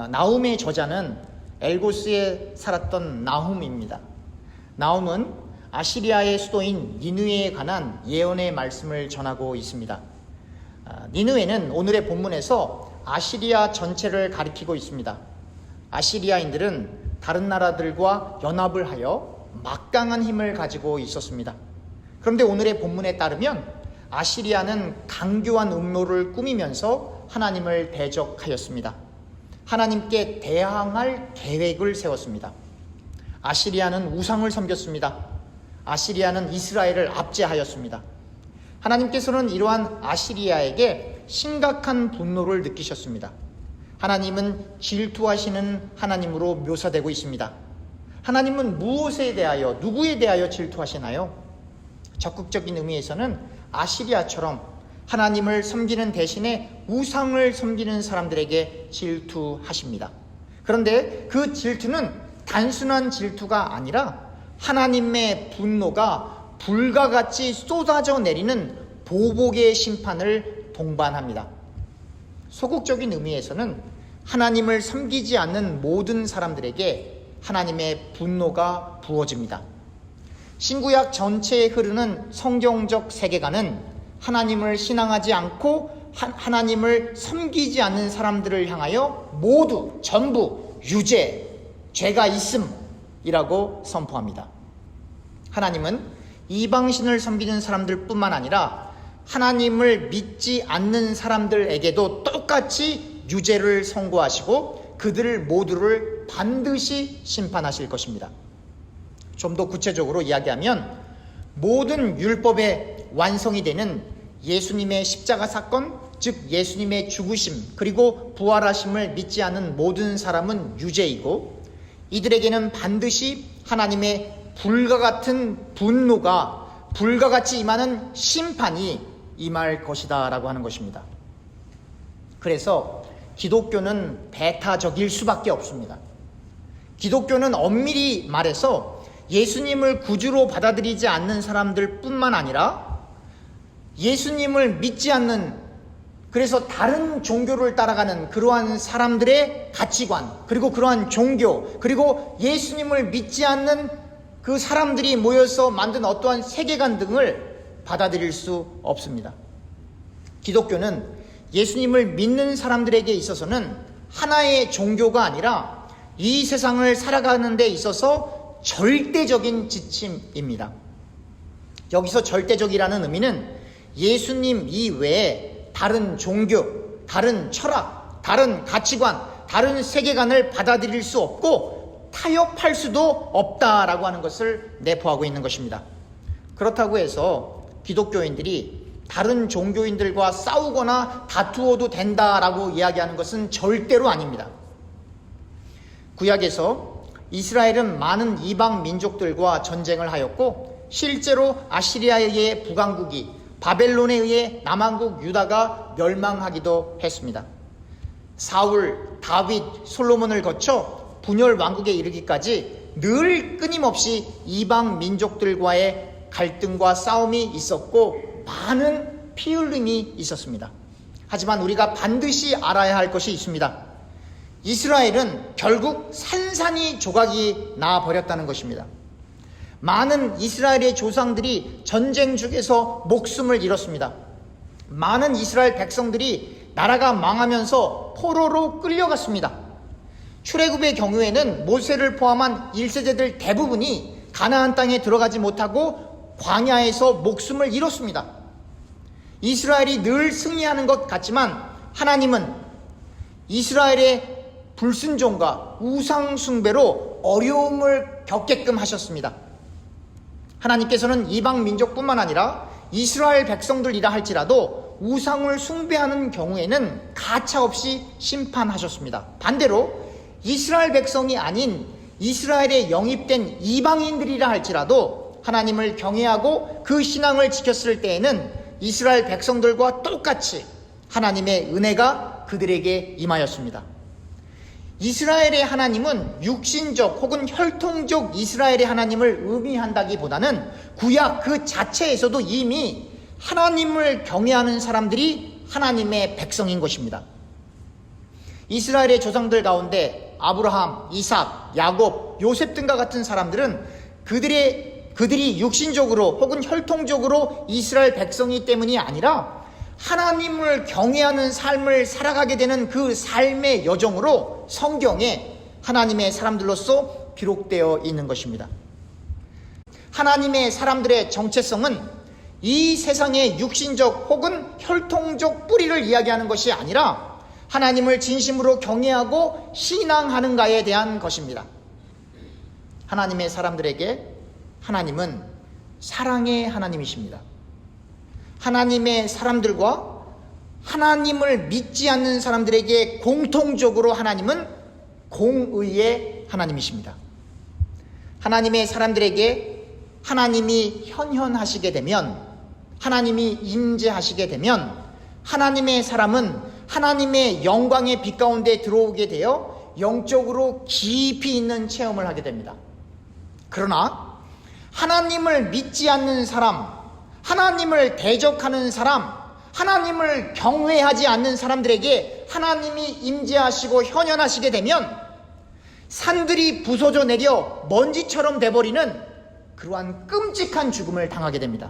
나훔의 저자는 엘고스에 살았던 나훔입니다. 나훔은 아시리아의 수도인 니느웨에 관한 예언의 말씀을 전하고 있습니다. 니느웨는 오늘의 본문에서 아시리아 전체를 가리키고 있습니다. 아시리아인들은 다른 나라들과 연합을 하여 막강한 힘을 가지고 있었습니다. 그런데 오늘의 본문에 따르면 아시리아는 강교한 음모를 꾸미면서 하나님을 대적하였습니다. 하나님께 대항할 계획을 세웠습니다. 아시리아는 우상을 섬겼습니다. 아시리아는 이스라엘을 압제하였습니다. 하나님께서는 이러한 아시리아에게 심각한 분노를 느끼셨습니다. 하나님은 질투하시는 하나님으로 묘사되고 있습니다. 하나님은 무엇에 대하여, 누구에 대하여 질투하시나요? 적극적인 의미에서는 아시리아처럼 하나님을 섬기는 대신에 우상을 섬기는 사람들에게 질투하십니다. 그런데 그 질투는 단순한 질투가 아니라 하나님의 분노가 불과 같이 쏟아져 내리는 보복의 심판을 동반합니다. 소극적인 의미에서는 하나님을 섬기지 않는 모든 사람들에게 하나님의 분노가 부어집니다. 신구약 전체에 흐르는 성경적 세계관은 하나님을 신앙하지 않고 하나님을 섬기지 않는 사람들을 향하여 모두 전부 유죄, 죄가 있음이라고 선포합니다. 하나님은 이방신을 섬기는 사람들뿐만 아니라 하나님을 믿지 않는 사람들에게도 똑같이 유죄를 선고하시고 그들 모두를 반드시 심판하실 것입니다. 좀 더 구체적으로 이야기하면 모든 율법의 완성이 되는 예수님의 십자가 사건, 즉 예수님의 죽으심 그리고 부활하심을 믿지 않는 모든 사람은 유죄이고 이들에게는 반드시 하나님의 불과 같은 분노가 불과 같이 임하는 심판이 임할 것이다 라고 하는 것입니다. 그래서 기독교는 배타적일 수밖에 없습니다. 기독교는 엄밀히 말해서 예수님을 구주로 받아들이지 않는 사람들 뿐만 아니라 예수님을 믿지 않는, 그래서 다른 종교를 따라가는 그러한 사람들의 가치관, 그리고 그러한 종교, 그리고 예수님을 믿지 않는 그 사람들이 모여서 만든 어떠한 세계관 등을 받아들일 수 없습니다. 기독교는 예수님을 믿는 사람들에게 있어서는 하나의 종교가 아니라 이 세상을 살아가는 데 있어서 절대적인 지침입니다. 여기서 절대적이라는 의미는 예수님 이외에 다른 종교, 다른 철학, 다른 가치관, 다른 세계관을 받아들일 수 없고 타협할 수도 없다라고 하는 것을 내포하고 있는 것입니다. 그렇다고 해서 기독교인들이 다른 종교인들과 싸우거나 다투어도 된다라고 이야기하는 것은 절대로 아닙니다. 구약에서 이스라엘은 많은 이방 민족들과 전쟁을 하였고 실제로 아시리아에 의해 북왕국이, 바벨론에 의해 남왕국 유다가 멸망하기도 했습니다. 사울, 다윗, 솔로몬을 거쳐 분열 왕국에 이르기까지 늘 끊임없이 이방 민족들과의 갈등과 싸움이 있었고 많은 피 흘림이 있었습니다. 하지만 우리가 반드시 알아야 할 것이 있습니다. 이스라엘은 결국 산산이 조각이 나버렸다는 것입니다. 많은 이스라엘의 조상들이 전쟁 중에서 목숨을 잃었습니다. 많은 이스라엘 백성들이 나라가 망하면서 포로로 끌려갔습니다. 출애굽의 경우에는 모세를 포함한 1세대들 대부분이 가나안 땅에 들어가지 못하고 광야에서 목숨을 잃었습니다. 이스라엘이 늘 승리하는 것 같지만 하나님은 이스라엘의 불순종과 우상 숭배로 어려움을 겪게끔 하셨습니다. 하나님께서는 이방 민족뿐만 아니라 이스라엘 백성들이라 할지라도 우상을 숭배하는 경우에는 가차없이 심판하셨습니다. 반대로 이스라엘 백성이 아닌 이스라엘에 영입된 이방인들이라 할지라도 하나님을 경외하고 그 신앙을 지켰을 때에는 이스라엘 백성들과 똑같이 하나님의 은혜가 그들에게 임하였습니다. 이스라엘의 하나님은 육신적 혹은 혈통적 이스라엘의 하나님을 의미한다기보다는 구약 그 자체에서도 이미 하나님을 경외하는 사람들이 하나님의 백성인 것입니다. 이스라엘의 조상들 가운데 아브라함, 이삭, 야곱, 요셉 등과 같은 사람들은 그들이 육신적으로 혹은 혈통적으로 이스라엘 백성이 때문이 아니라 하나님을 경외하는 삶을 살아가게 되는 그 삶의 여정으로 성경에 하나님의 사람들로서 기록되어 있는 것입니다. 하나님의 사람들의 정체성은 이 세상의 육신적 혹은 혈통적 뿌리를 이야기하는 것이 아니라 하나님을 진심으로 경외하고 신앙하는가에 대한 것입니다. 하나님의 사람들에게 하나님은 사랑의 하나님이십니다. 하나님의 사람들과 하나님을 믿지 않는 사람들에게 공통적으로 하나님은 공의의 하나님이십니다. 하나님의 사람들에게 하나님이 현현하시게 되면, 하나님이 임재하시게 되면 하나님의 사람은 하나님의 영광의 빛 가운데 들어오게 되어 영적으로 깊이 있는 체험을 하게 됩니다. 그러나 하나님을 믿지 않는 사람, 하나님을 대적하는 사람, 하나님을 경외하지 않는 사람들에게 하나님이 임재하시고 현현하시게 되면 산들이 부서져 내려 먼지처럼 돼버리는 그러한 끔찍한 죽음을 당하게 됩니다.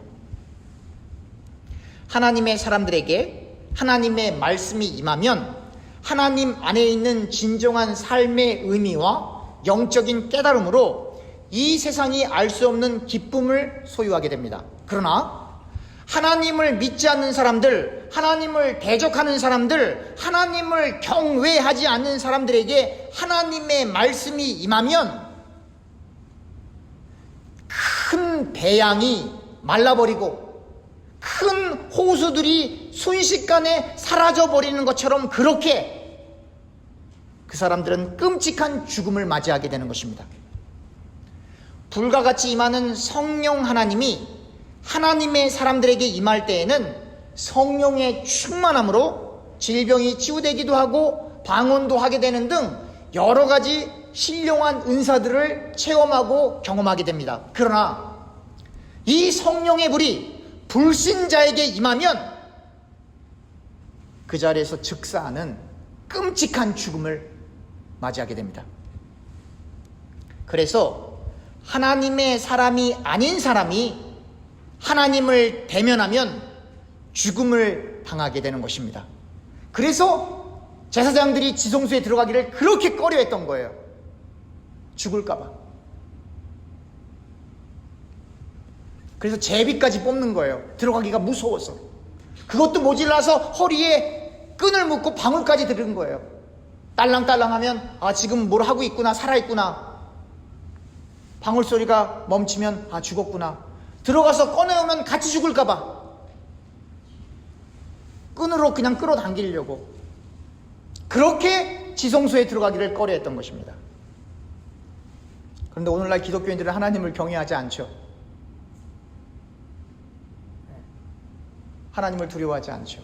하나님의 사람들에게 하나님의 말씀이 임하면 하나님 안에 있는 진정한 삶의 의미와 영적인 깨달음으로 이 세상이 알 수 없는 기쁨을 소유하게 됩니다. 그러나 하나님을 믿지 않는 사람들, 하나님을 대적하는 사람들, 하나님을 경외하지 않는 사람들에게 하나님의 말씀이 임하면 큰 배양이 말라버리고 큰 호수들이 순식간에 사라져버리는 것처럼 그렇게 그 사람들은 끔찍한 죽음을 맞이하게 되는 것입니다. 불과 같이 임하는 성령 하나님이 하나님의 사람들에게 임할 때에는 성령의 충만함으로 질병이 치유되기도 하고 방언도 하게 되는 등 여러 가지 신령한 은사들을 체험하고 경험하게 됩니다. 그러나 이 성령의 불이 불신자에게 임하면 그 자리에서 즉사하는 끔찍한 죽음을 맞이하게 됩니다. 그래서 하나님의 사람이 아닌 사람이 하나님을 대면하면 죽음을 당하게 되는 것입니다. 그래서 제사장들이 지성소에 들어가기를 그렇게 꺼려했던 거예요. 죽을까봐. 그래서 제비까지 뽑는 거예요. 들어가기가 무서워서. 그것도 모질라서 허리에 끈을 묶고 방울까지 들은 거예요. 딸랑딸랑하면 아 지금 뭘 하고 있구나, 살아있구나. 방울 소리가 멈추면 아 죽었구나. 들어가서 꺼내오면 같이 죽을까봐 끈으로 그냥 끌어당기려고 그렇게 지성소에 들어가기를 꺼려했던 것입니다. 그런데 오늘날 기독교인들은 하나님을 경외하지 않죠. 하나님을 두려워하지 않죠.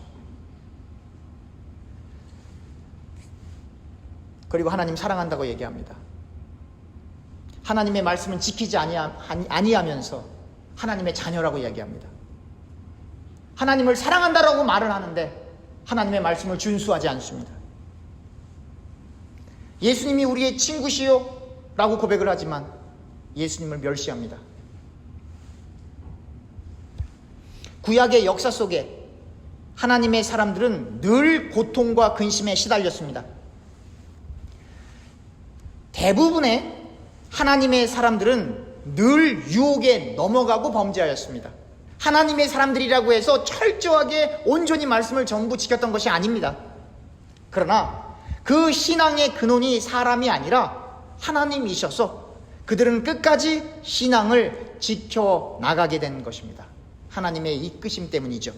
그리고 하나님 사랑한다고 얘기합니다. 하나님의 말씀은 지키지 아니하면서 하나님의 자녀라고 이야기합니다. 하나님을 사랑한다라고 말을 하는데 하나님의 말씀을 준수하지 않습니다. 예수님이 우리의 친구시요 라고 고백을 하지만 예수님을 멸시합니다. 구약의 역사 속에 하나님의 사람들은 늘 고통과 근심에 시달렸습니다. 대부분의 하나님의 사람들은 늘 유혹에 넘어가고 범죄하였습니다. 하나님의 사람들이라고 해서 철저하게 온전히 말씀을 전부 지켰던 것이 아닙니다. 그러나 그 신앙의 근원이 사람이 아니라 하나님이셔서 그들은 끝까지 신앙을 지켜나가게 된 것입니다. 하나님의 이끄심 때문이죠.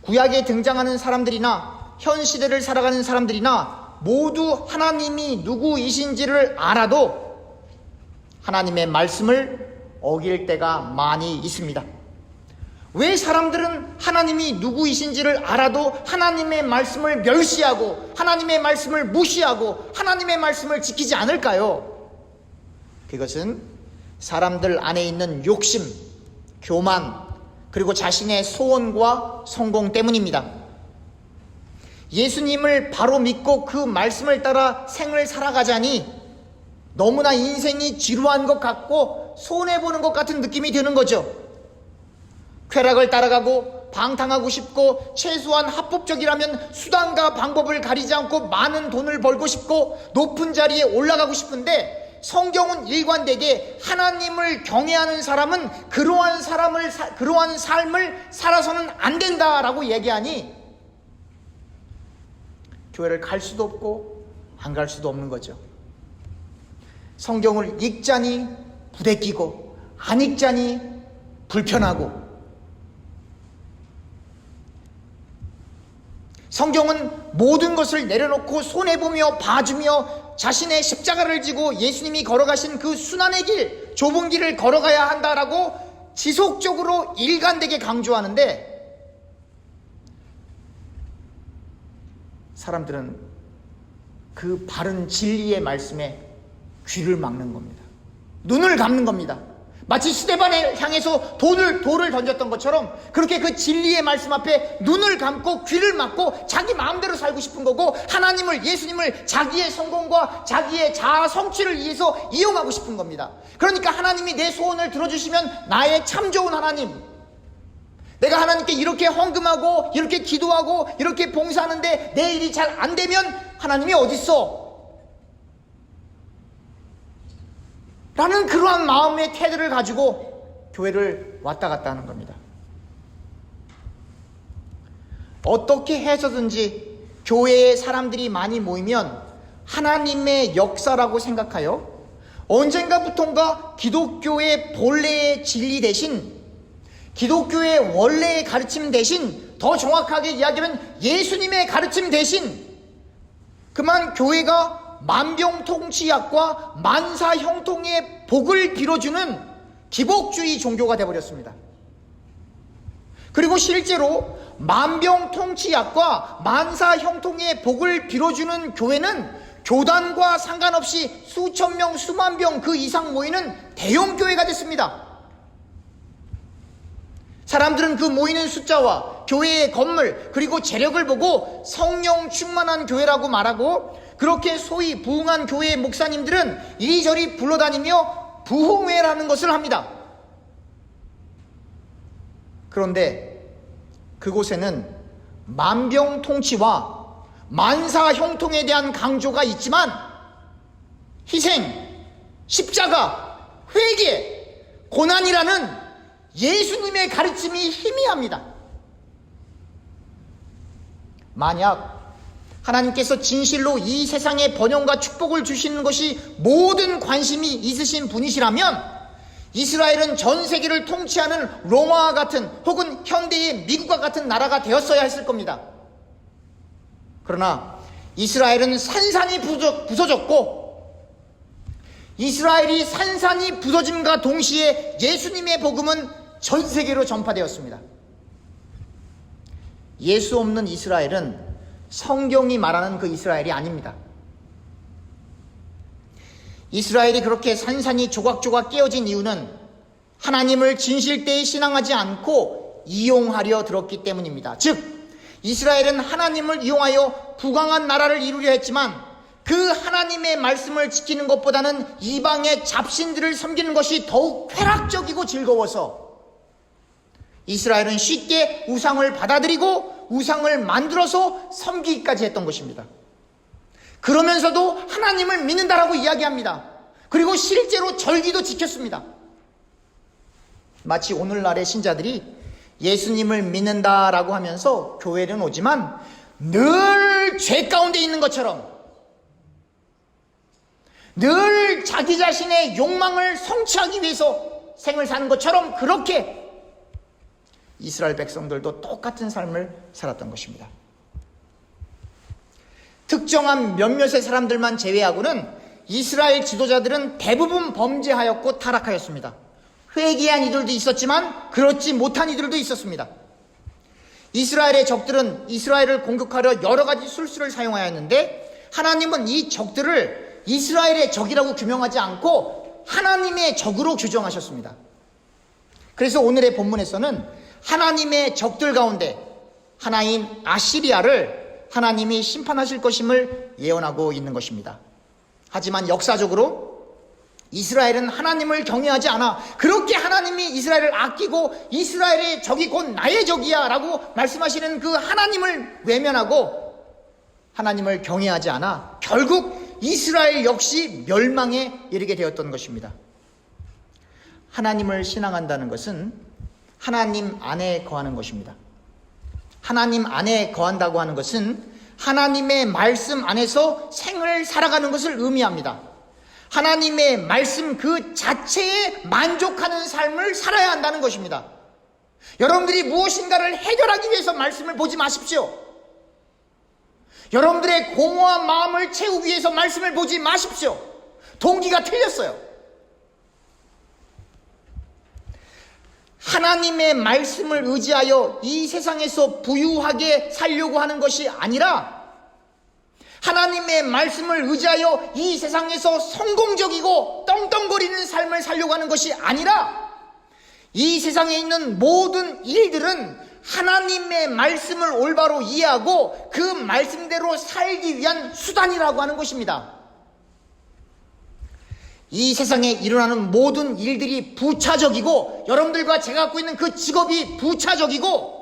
구약에 등장하는 사람들이나 현 시대를 살아가는 사람들이나 모두 하나님이 누구이신지를 알아도 하나님의 말씀을 어길 때가 많이 있습니다. 왜 사람들은 하나님이 누구이신지를 알아도 하나님의 말씀을 멸시하고 하나님의 말씀을 무시하고 하나님의 말씀을 지키지 않을까요? 그것은 사람들 안에 있는 욕심, 교만, 그리고 자신의 소원과 성공 때문입니다. 예수님을 바로 믿고 그 말씀을 따라 생을 살아가자니 너무나 인생이 지루한 것 같고 손해보는 것 같은 느낌이 드는 거죠. 쾌락을 따라가고 방탕하고 싶고 최소한 합법적이라면 수단과 방법을 가리지 않고 많은 돈을 벌고 싶고 높은 자리에 올라가고 싶은데, 성경은 일관되게 하나님을 경외하는 사람은 그러한 삶을 살아서는 안 된다라고 얘기하니 교회를 갈 수도 없고 안 갈 수도 없는 거죠. 성경을 읽자니 부대끼고 안 읽자니 불편하고, 성경은 모든 것을 내려놓고 손해보며 봐주며 자신의 십자가를 지고 예수님이 걸어가신 그 순환의 길, 좁은 길을 걸어가야 한다라고 지속적으로 일관되게 강조하는데, 사람들은 그 바른 진리의 말씀에 귀를 막는 겁니다. 눈을 감는 겁니다. 마치 스데반을 향해서 돌을 던졌던 것처럼 그렇게 그 진리의 말씀 앞에 눈을 감고 귀를 막고 자기 마음대로 살고 싶은 거고, 하나님을, 예수님을 자기의 성공과 자기의 자아 성취를 위해서 이용하고 싶은 겁니다. 그러니까 하나님이 내 소원을 들어주시면 나의 참 좋은 하나님, 내가 하나님께 이렇게 헌금하고 이렇게 기도하고 이렇게 봉사하는데 내 일이 잘 안 되면 하나님이 어딨어? 라는 그러한 마음의 태도를 가지고 교회를 왔다 갔다 하는 겁니다. 어떻게 해서든지 교회에 사람들이 많이 모이면 하나님의 역사라고 생각하여 언젠가부턴가 기독교의 본래의 진리 대신, 기독교의 원래의 가르침 대신, 더 정확하게 이야기하면 예수님의 가르침 대신 그만 교회가 만병통치약과 만사형통의 복을 빌어주는 기복주의 종교가 되어버렸습니다. 그리고 실제로 만병통치약과 만사형통의 복을 빌어주는 교회는 교단과 상관없이 수천 명, 수만 명 그 이상 모이는 대형 교회가 됐습니다. 사람들은 그 모이는 숫자와 교회의 건물 그리고 재력을 보고 성령 충만한 교회라고 말하고, 그렇게 소위 부흥한 교회의 목사님들은 이리저리 불러다니며 부흥회라는 것을 합니다. 그런데 그곳에는 만병통치와 만사형통에 대한 강조가 있지만 희생, 십자가, 회개, 고난이라는 예수님의 가르침이 희미합니다. 만약 하나님께서 진실로 이 세상에 번영과 축복을 주시는 것이 모든 관심이 있으신 분이시라면 이스라엘은 전 세계를 통치하는 로마와 같은 혹은 현대의 미국과 같은 나라가 되었어야 했을 겁니다. 그러나 이스라엘은 산산이 부서졌고, 이스라엘이 산산이 부서짐과 동시에 예수님의 복음은 전 세계로 전파되었습니다. 예수 없는 이스라엘은 성경이 말하는 그 이스라엘이 아닙니다. 이스라엘이 그렇게 산산이 조각조각 깨어진 이유는 하나님을 진실되이 신앙하지 않고 이용하려 들었기 때문입니다. 즉 이스라엘은 하나님을 이용하여 부강한 나라를 이루려 했지만 그 하나님의 말씀을 지키는 것보다는 이방의 잡신들을 섬기는 것이 더욱 쾌락적이고 즐거워서 이스라엘은 쉽게 우상을 받아들이고 우상을 만들어서 섬기기까지 했던 것입니다. 그러면서도 하나님을 믿는다라고 이야기합니다. 그리고 실제로 절기도 지켰습니다. 마치 오늘날의 신자들이 예수님을 믿는다라고 하면서 교회는 오지만 늘 죄 가운데 있는 것처럼, 늘 자기 자신의 욕망을 성취하기 위해서 생을 사는 것처럼 그렇게 이스라엘 백성들도 똑같은 삶을 살았던 것입니다. 특정한 몇몇의 사람들만 제외하고는 이스라엘 지도자들은 대부분 범죄하였고 타락하였습니다. 회개한 이들도 있었지만 그렇지 못한 이들도 있었습니다. 이스라엘의 적들은 이스라엘을 공격하려 여러 가지 술수를 사용하였는데 하나님은 이 적들을 이스라엘의 적이라고 규명하지 않고 하나님의 적으로 규정하셨습니다. 그래서 오늘의 본문에서는 하나님의 적들 가운데 하나인 아시리아를 하나님이 심판하실 것임을 예언하고 있는 것입니다. 하지만 역사적으로 이스라엘은 하나님을 경외하지 않아 그렇게 하나님이 이스라엘을 아끼고 이스라엘의 적이 곧 나의 적이야 라고 말씀하시는 그 하나님을 외면하고 하나님을 경외하지 않아 결국 이스라엘 역시 멸망에 이르게 되었던 것입니다. 하나님을 신앙한다는 것은 하나님 안에 거하는 것입니다. 하나님 안에 거한다고 하는 것은 하나님의 말씀 안에서 생을 살아가는 것을 의미합니다. 하나님의 말씀 그 자체에 만족하는 삶을 살아야 한다는 것입니다. 여러분들이 무엇인가를 해결하기 위해서 말씀을 보지 마십시오. 여러분들의 공허한 마음을 채우기 위해서 말씀을 보지 마십시오. 동기가 틀렸어요. 하나님의 말씀을 의지하여 이 세상에서 부유하게 살려고 하는 것이 아니라 하나님의 말씀을 의지하여 이 세상에서 성공적이고 떵떵거리는 삶을 살려고 하는 것이 아니라 이 세상에 있는 모든 일들은 하나님의 말씀을 올바로 이해하고 그 말씀대로 살기 위한 수단이라고 하는 것입니다. 이 세상에 일어나는 모든 일들이 부차적이고 여러분들과 제가 갖고 있는 그 직업이 부차적이고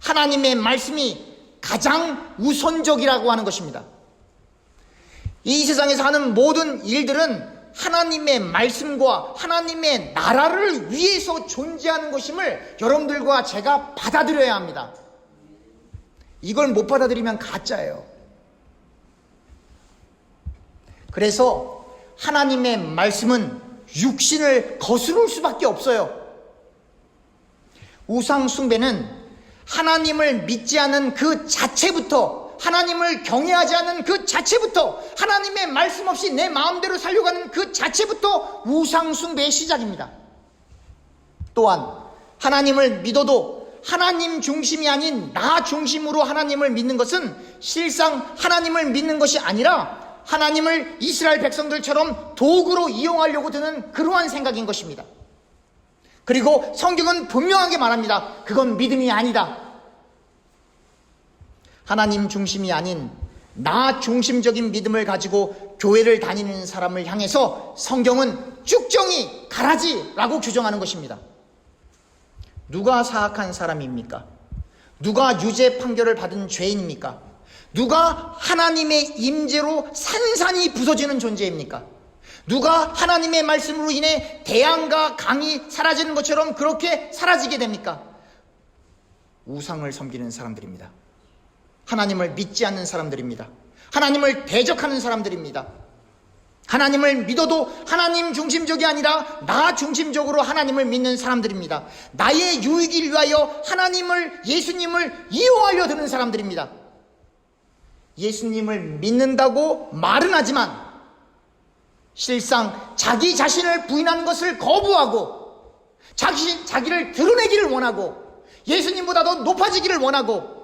하나님의 말씀이 가장 우선적이라고 하는 것입니다. 이 세상에서 하는 모든 일들은 하나님의 말씀과 하나님의 나라를 위해서 존재하는 것임을 여러분들과 제가 받아들여야 합니다. 이걸 못 받아들이면 가짜예요. 그래서 하나님의 말씀은 육신을 거스를 수밖에 없어요. 우상 숭배는 하나님을 믿지 않는 그 자체부터, 하나님을 경외하지 않는 그 자체부터, 하나님의 말씀 없이 내 마음대로 살려고 하는 그 자체부터 우상 숭배의 시작입니다. 또한 하나님을 믿어도 하나님 중심이 아닌 나 중심으로 하나님을 믿는 것은 실상 하나님을 믿는 것이 아니라 하나님을 이스라엘 백성들처럼 도구로 이용하려고 드는 그러한 생각인 것입니다. 그리고 성경은 분명하게 말합니다. 그건 믿음이 아니다. 하나님 중심이 아닌 나 중심적인 믿음을 가지고 교회를 다니는 사람을 향해서 성경은 쭉정이 가라지라고 규정하는 것입니다. 누가 사악한 사람입니까? 누가 유죄 판결을 받은 죄인입니까? 누가 하나님의 임재로 산산이 부서지는 존재입니까? 누가 하나님의 말씀으로 인해 대양과 강이 사라지는 것처럼 그렇게 사라지게 됩니까? 우상을 섬기는 사람들입니다. 하나님을 믿지 않는 사람들입니다. 하나님을 대적하는 사람들입니다. 하나님을 믿어도 하나님 중심적이 아니라 나 중심적으로 하나님을 믿는 사람들입니다. 나의 유익을 위하여 하나님을, 예수님을 이용하려 드는 사람들입니다. 예수님을 믿는다고 말은 하지만 실상 자기 자신을 부인하는 것을 거부하고 자기를 드러내기를 원하고 예수님보다 더 높아지기를 원하고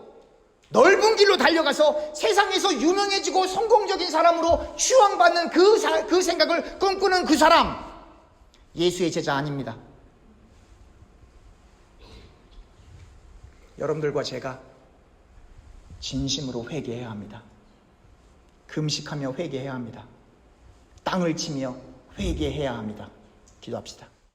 넓은 길로 달려가서 세상에서 유명해지고 성공적인 사람으로 추앙받는 그 생각을 꿈꾸는 그 사람, 예수의 제자 아닙니다. 여러분들과 제가 진심으로 회개해야 합니다. 금식하며 회개해야 합니다. 땅을 치며 회개해야 합니다. 기도합시다.